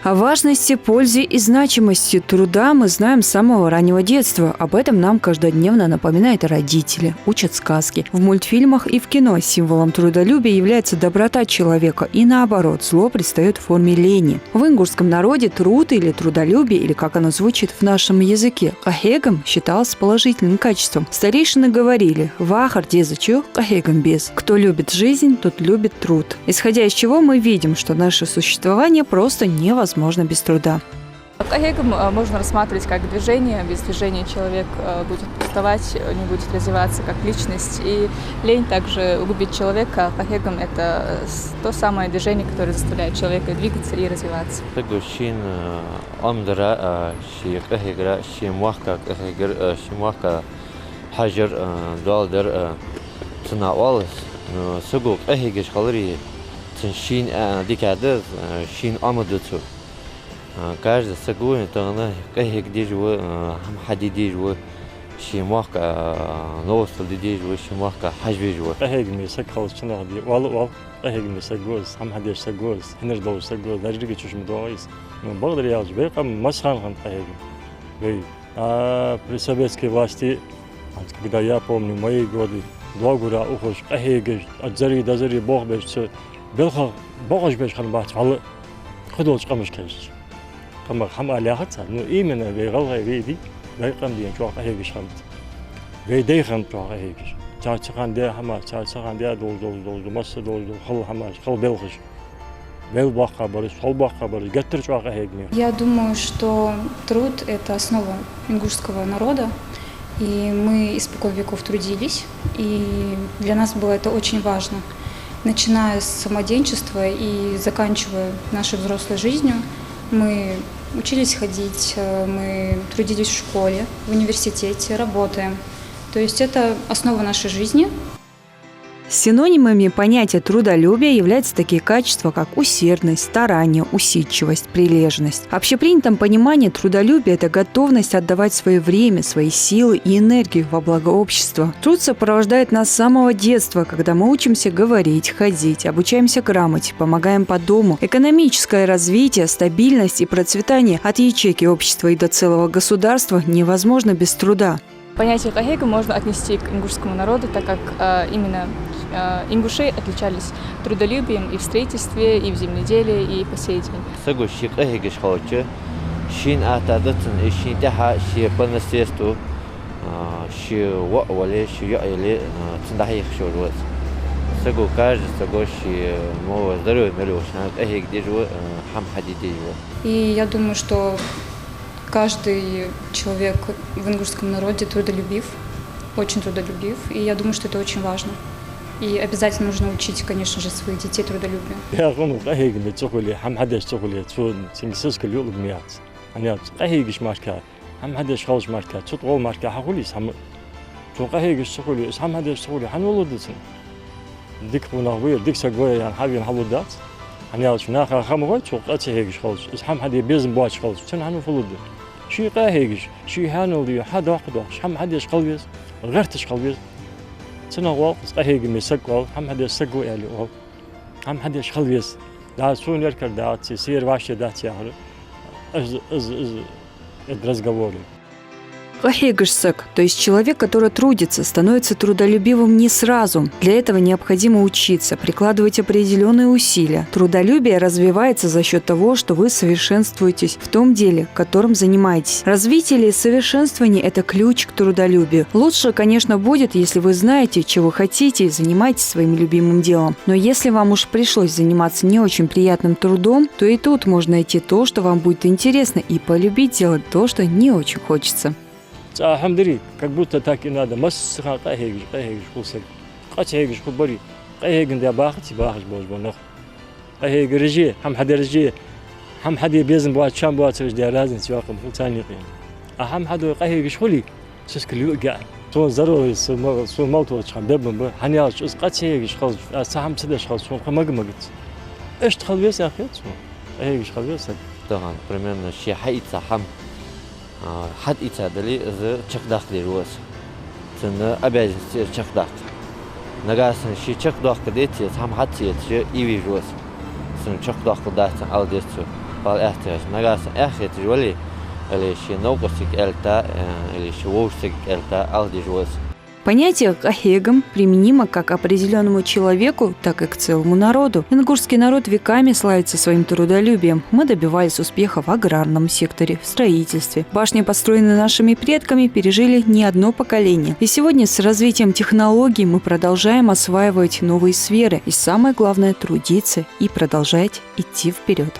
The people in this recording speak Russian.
О важности, пользе и значимости труда мы знаем с самого раннего детства. Об этом нам каждодневно напоминают родители, учат сказки. В мультфильмах и в кино символом трудолюбия является доброта человека, и наоборот, зло предстает в форме лени. В ингушском народе труд или трудолюбие, или как оно звучит в нашем языке, кахегам считалось положительным качеством. Старейшины говорили: «Вахар дезачу, кахегам без». Кто любит жизнь, тот любит труд. Исходя из чего мы видим, что наше существование просто невозможно без труда. Кахегам можно рассматривать как движение. Без движения человек будет уставать, не будет развиваться как личность. И лень также губит человека. Кахегам – это то самое движение, которое заставляет человека двигаться и развиваться. Каждый сагуин тогда кахег дежу хамхади дежу шимахка новостол дежу шимахка хажвежу. Кахег ми сакал чнади вал кахег ми сагуз хамхади сагуз хнердол сагуз дажриги чушм доис. Но благодаря бекам масхан хан кахег. Вей при советской власти, когда я помню мои годы, 2 года ухож кахег отзари дазари бог бешсе белха богож бешхан бат вал ходолч камыш кеш. Хам алиахатса, но именно вейгалгай вейди, вейкам диен чуак ахегиш хамт. Вейдей хамт чуак ахегиш. Чачахан де хама, чачахан де дол, масса дол, хал хамаш, хал белхиш. Вел баха бариш, хал баха бариш, гаттер чуак ахегми. Я думаю, что труд – это основа ингушского народа, и мы испокон веков трудились, и для нас было это очень важно. Начиная с самоденчества и заканчивая нашей взрослой жизнью, мы учились ходить, мы трудились в школе, в университете, работаем. То есть это основа нашей жизни. Синонимами понятия трудолюбия являются такие качества, как усердность, старание, усидчивость, прилежность. В общепринятом понимании трудолюбие – это готовность отдавать свое время, свои силы и энергию во благо общества. Труд сопровождает нас с самого детства, когда мы учимся говорить, ходить, обучаемся грамоте, помогаем по дому. Экономическое развитие, стабильность и процветание от ячейки общества и до целого государства невозможно без труда. Понятие кахега можно отнести к ингушскому народу, так как именно ингуши отличались трудолюбием и в строительстве, и в земледелии, и по сей день. Сагуши кахегиш хауче, шин атадатен и шин таха ши полностью ши вале ши яили цндахих шурвас. Сагу каждый сагуши мова здоровье милошан кахег дежу хамхади дежу. И я думаю, что каждый человек в ингушском народе трудолюбив, очень трудолюбив, и я думаю, что это очень важно. И обязательно нужно учить, конечно же, своих детей трудолюбию. Я думаю, что это очень важно. شي قاهيج شي هانو دي حدا واحد شحال حداش قلبيس غيرتش قلبيس سنة واقص قاهيج مسكوا هم حدا سكوا يعني هم حداش قلبيس دا سون يركر دا تسير واش دا تيار از ادرس говорю. Кахегышсак, то есть человек, который трудится, становится трудолюбивым не сразу. Для этого необходимо учиться, прикладывать определенные усилия. Трудолюбие развивается за счет того, что вы совершенствуетесь в том деле, которым занимаетесь. Развитие или совершенствование – это ключ к трудолюбию. Лучше, конечно, будет, если вы знаете, чего хотите и занимаетесь своим любимым делом. Но если вам уж пришлось заниматься не очень приятным трудом, то и тут можно найти то, что вам будет интересно, и полюбить делать то, что не очень хочется. Алхамдулилlah, как будто так и надо. Масса кахегиш кусак. Кахегиш кубари. Кахегин да бахти бахш божбонох. Кахег режи, хам хада режи. Хам хада безен буат шам буат режи разин сиаком ثاني قيم. أهم حدا кахегиш хули. سكل يوقع. تو ضروري سو موتو شخم دبن هنياش اس قاتيگش خالص سهم تدش خالص شو ماجمجت. ايش تخليس يا اخي؟ кахегиш خليس. طبعا примерно شي حيت حم حد إتادلي إذا شخداق للوس سنة أبيج شخداق نجاسن شيء شخداق كديت هم حد يتشي إيوي جوس سنة شخداق دات على ديتو пал эхтеш нагасан эхет жвали или ши ногосик эльта или ши вовсик эльта алди жвос. Понятие «кахегам» применимо как к определенному человеку, так и к целому народу. Ингушский народ веками славится своим трудолюбием. Мы добивались успеха в аграрном секторе, в строительстве. Башни, построенные нашими предками, пережили не одно поколение. И сегодня с развитием технологий мы продолжаем осваивать новые сферы. И самое главное – трудиться и продолжать идти вперед.